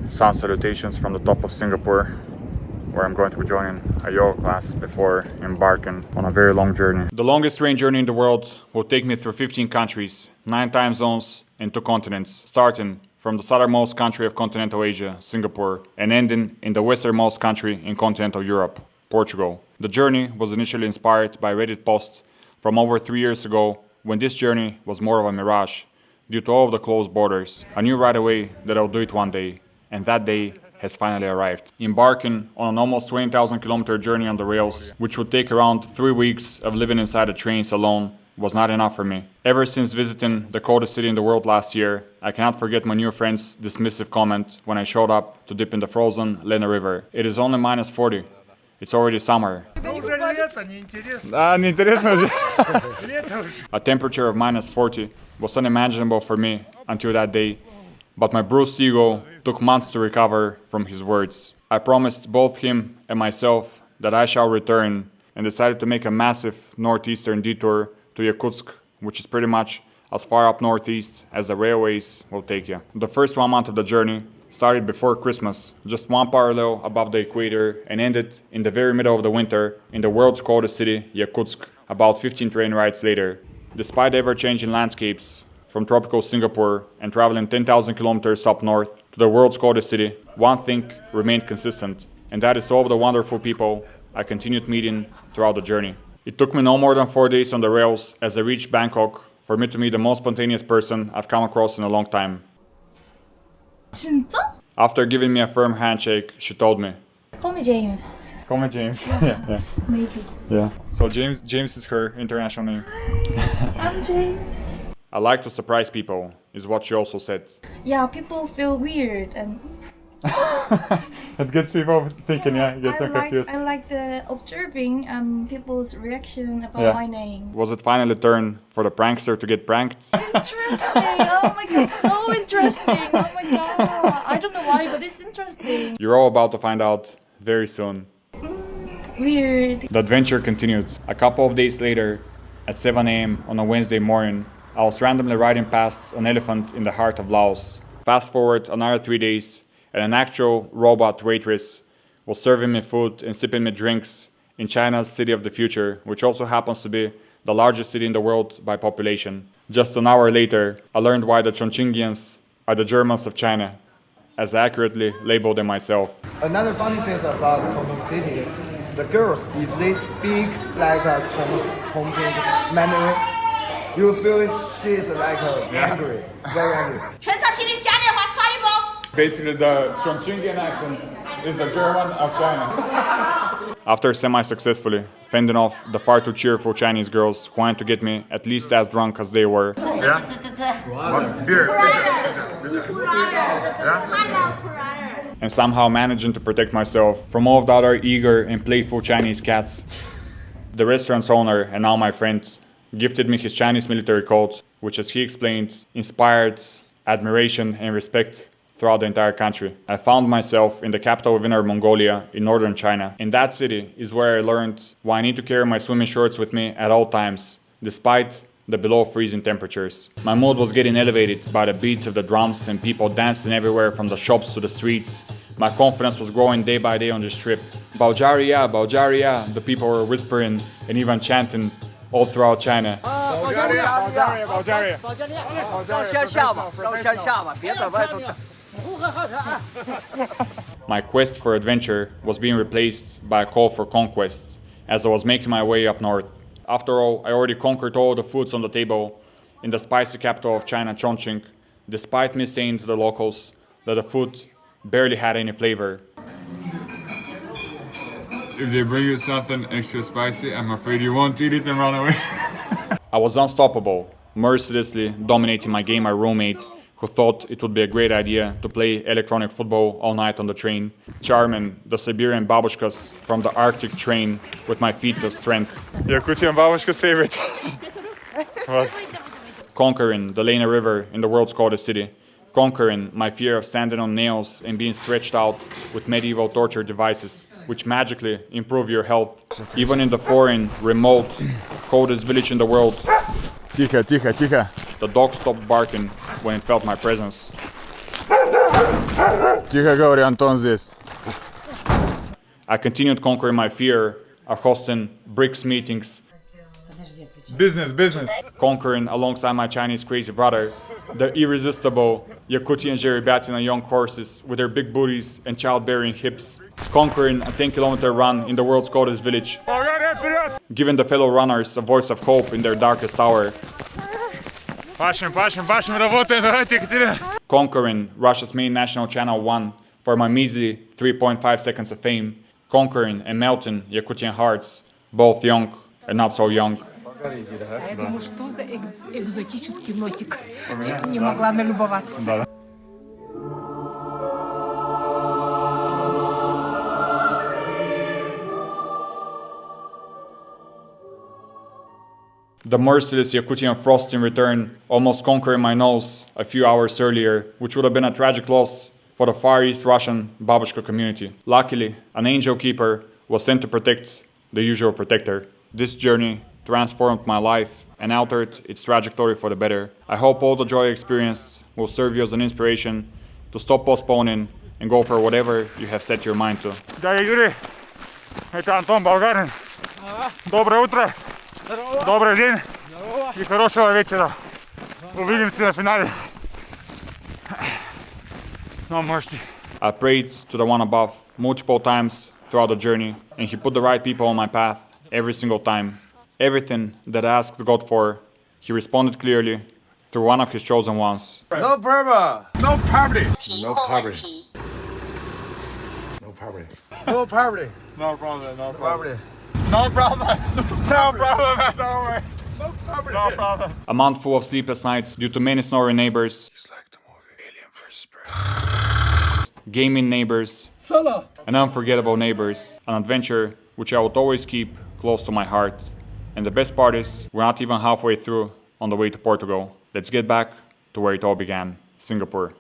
Sun salutations from the top of Singapore, where I'm going to be joining a yoga class before embarking on a very long journey. The longest train journey in the world will take me through 15 countries, 9 time zones and 2 continents, starting from the southernmost country of continental Asia, Singapore, and ending in the westernmost country in continental Europe, Portugal. The journey was initially inspired by a Reddit post from over 3 years ago, when this journey was more of a mirage due to all of the closed borders. I knew right away that I'll do it one day, and that day has finally arrived. Embarking on an almost 20,000 kilometer journey on the rails, which would take around 3 weeks of living inside the trains alone, was not enough for me. Ever since visiting the coldest city in the world last year, I cannot forget my new friend's dismissive comment when I showed up to dip in the frozen Lena River. It is only minus 40. It's already summer. A temperature of minus 40 was unimaginable for me until that day, but my bruised ego took months to recover from his words. I promised both him and myself that I shall return, and decided to make a massive northeastern detour to Yakutsk, which is pretty much as far up northeast as the railways will take you. The first 1 month of the journey started before Christmas, just 1 parallel above the equator, and ended in the very middle of the winter in the world's coldest city, Yakutsk, about 15 train rides later. Despite the ever-changing landscapes from tropical Singapore and traveling 10,000 kilometers up north to the world's coldest city, one thing remained consistent, and that is all of the wonderful people I continued meeting throughout the journey. It took me no more than 4 days on the rails as I reached Bangkok for me to meet the most spontaneous person I've come across in a long time. 진짜? After giving me a firm handshake, she told me, Call me James. "Call me James." Yeah. Maybe. Yeah. So James is her international name. I'm James. I like to surprise people, is what she also said. Yeah, people feel weird and It gets people thinking, yeah, it gets them confused. I like the observing people's reaction about Yeah. my name. Was it finally turn for the prankster to get pranked? Interesting. Oh my god, so interesting. Oh my god. I don't know why, but it's interesting. You're all about to find out very soon. Weird. The adventure continued. A couple of days later, at 7 a.m. on a Wednesday morning, I was randomly riding past an elephant in the heart of Laos. Fast forward another 3 days, and an actual robot waitress was serving me food and sipping me drinks in China's city of the future, which also happens to be the largest city in the world by population. Just an hour later, I learned why the Chongqingians are the Germans of China, as I accurately labeled them myself. Another funny thing about Chongqing City, the girls, if they speak like a Chongqing Mandarin, you feel she's like angry, very angry. 全场心里加点话刷一波。 Basically, the Chongqingian accent is the German of China. After semi-successfully fending off the far too cheerful Chinese girls who wanted to get me at least as drunk as they were, Yeah. Beer. and somehow managing to protect myself from all of the other eager and playful Chinese cats, the restaurant's owner and now my friend gifted me his Chinese military coat, which, as he explained, inspired admiration and respect throughout the entire country. I found myself in the capital of Inner Mongolia in northern China. In that city is where I learned why I need to carry my swimming shorts with me at all times, despite the below freezing temperatures. My mood was getting elevated by the beats of the drums and people dancing everywhere from the shops to the streets. My confidence was growing day by day on this trip. Bulgaria, Bulgaria, the people were whispering and even chanting all throughout China. Bulgaria, Bulgaria. My quest for adventure was being replaced by a call for conquest as I was making my way up north. After all, I already conquered all the foods on the table in the spicy capital of China, Chongqing, despite me saying to the locals that the food barely had any flavor. If they bring you something extra spicy, I'm afraid you won't eat it and run away. I was unstoppable, mercilessly dominating my gamer roommate, who thought it would be a great idea to play electronic football all night on the train, charming the Siberian babushkas from the Arctic train with my feats of strength. Yakutian babushka's favorite. Conquering the Lena River in the world's coldest city, conquering my fear of standing on nails and being stretched out with medieval torture devices, which magically improve your health, even in the foreign, remote, coldest village in the world. Тихо, тихо, тихо. The dog stopped barking when it felt my presence. Тихо говори, Антон здесь. I continued conquering my fear of hosting BRICS meetings. Business. Conquering alongside my Chinese crazy brother the irresistible Yakutian Jeribatian young horses with their big booties and childbearing hips. Conquering a 10-kilometer run in the world's coldest village. Giving the fellow runners a voice of hope in their darkest hour. Conquering Russia's main national channel 1 for my measly 3.5 seconds of fame. Conquering and melting Yakutian hearts, both young and not so young. Я думаю, что за экзотический носик. Не могла налюбоваться. The merciless Yakutian frost in return, almost conquering my nose a few hours earlier, which would have been a tragic loss for the Far East Russian babushka community. Luckily, an angel keeper was sent to protect the usual protector. This journey transformed my life and altered its trajectory for the better. I hope all the joy experienced will serve you as an inspiration to stop postponing and go for whatever you have set your mind to. Дядя Юрий, это Антон, болгарин. Доброе утро. Добрый день. И хорошего вечера. Увидимся на финале. No mercy. I prayed to the one above multiple times throughout the journey, and he put the right people on my path every single time. Everything that I asked God for, he responded clearly through one of his chosen ones. No problem. No poverty. No poverty. No poverty. No poverty. No problem. No problem. Poverty. No problem. No problem. No way. No problem. No problem. A month full of sleepless nights due to many snoring neighbors. It's like the movie Alien vs. Predator. Gaming neighbors, and unforgettable neighbors, an adventure which I would always keep close to my heart. And the best part is, we're not even halfway through on the way to Portugal. Let's get back to where it all began, Singapore.